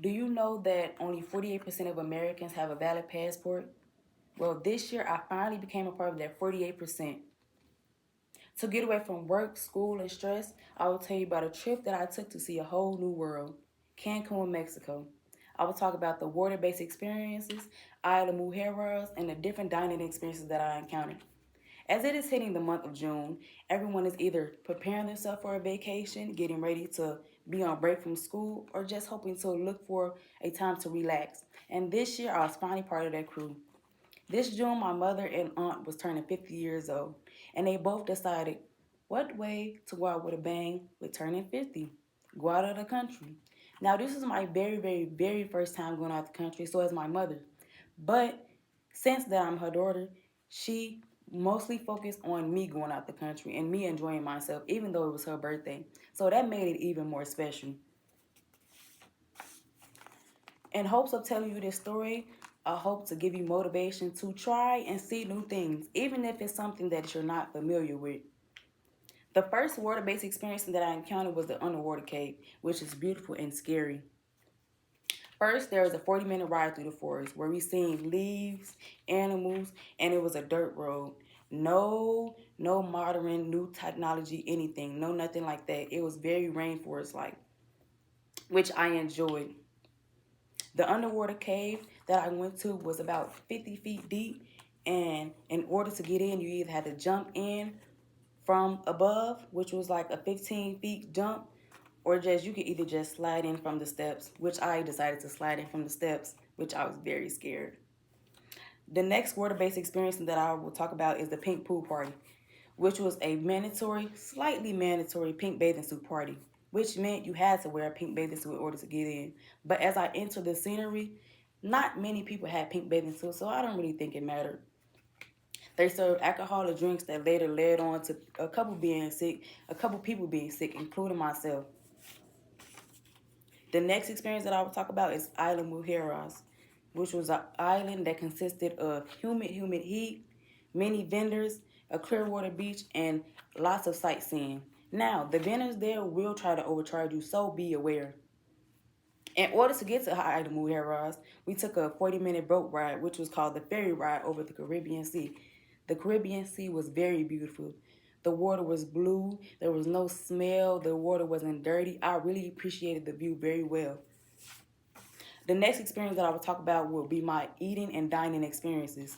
Do you know that only 48% of Americans have a valid passport? Well, this year I finally became a part of that 48%. To get away from work, school, and stress, I will tell you about a trip that I took to see a whole new world, Cancun, Mexico. I will talk about the water-based experiences, Isla Mujeres, and the different dining experiences that I encountered. As it is hitting the month of June, everyone is either preparing themselves for a vacation, getting ready to be on break from school, or just hoping to look for a time to relax. And this year, I was finally part of that crew. This June, my mother and aunt was turning 50 years old, and they both decided what way to go out with a bang with turning 50. Go out of the country. Now, this is my very, very, very first time going out the country, so is my mother. But since that I'm her daughter, she mostly focused on me going out the country and me enjoying myself, even though it was her birthday. So that made it even more special. In hopes of telling you this story, I hope to give you motivation to try and see new things, even if it's something that you're not familiar with. The first water-based experience that I encountered was the underwater cave, which is beautiful and scary. First, there was a 40-minute ride through the forest where we seen leaves, animals, and it was a dirt road. No modern, new technology, anything. No, nothing like that. It was very rainforest-like, which I enjoyed. The underwater cave that I went to was about 50 feet deep, and in order to get in, you either had to jump in from above, which was like a 15 feet jump, or just you could either just slide in from the steps, which I decided to slide in from the steps, which I was very scared. The next water-based experience that I will talk about is the pink pool party, which was a mandatory, slightly mandatory pink bathing suit party, which meant you had to wear a pink bathing suit in order to get in. But as I entered the scenery, not many people had pink bathing suits, so I don't really think it mattered. They served alcoholic drinks that later led on to a couple people being sick, including myself. The next experience that I will talk about is Isla Mujeres, which was an island that consisted of humid heat, many vendors, a clear water beach, and lots of sightseeing. Now, the vendors there will try to overcharge you, so be aware. In order to get to Isla Mujeres, we took a 40-minute boat ride, which was called the ferry ride over the Caribbean Sea. The Caribbean Sea was very beautiful. The water was blue. There was no smell. The water wasn't dirty. I really appreciated the view very well. The next experience that I will talk about will be my eating and dining experiences.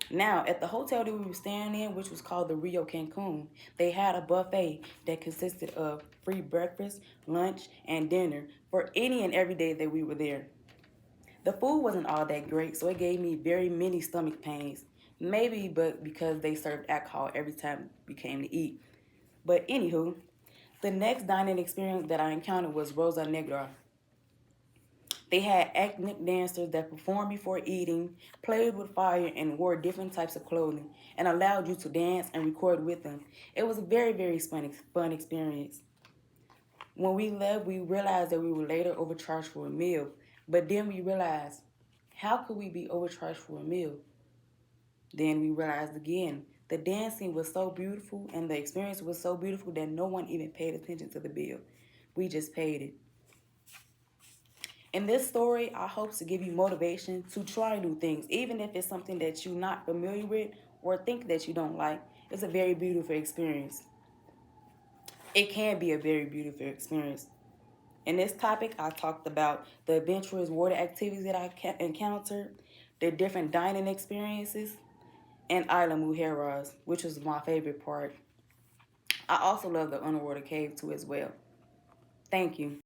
Now, at the hotel that we were staying in, which was called the Rio Cancun, they had a buffet that consisted of free breakfast, lunch, and dinner for any and every day that we were there. The food wasn't all that great, so it gave me very many stomach pains. Maybe but because they served alcohol every time we came to eat. But anywho, the next dining experience that I encountered was Rosa Negra. They had ethnic dancers that performed before eating, played with fire, and wore different types of clothing, and allowed you to dance and record with them. It was a very, very fun experience. When we left, we realized that we were later overcharged for a meal. But then we realized, how could we be overcharged for a meal? Then we realized again, the dancing was so beautiful and the experience was so beautiful that no one even paid attention to the bill. We just paid it. In this story, I hope to give you motivation to try new things, even if it's something that you're not familiar with or think that you don't like. It's a very beautiful experience. It can be a very beautiful experience. In this topic, I talked about the adventurous water activities that I encountered, the different dining experiences, and Isla Mujeres, which was my favorite part. I also love the underwater cave too as well. Thank you.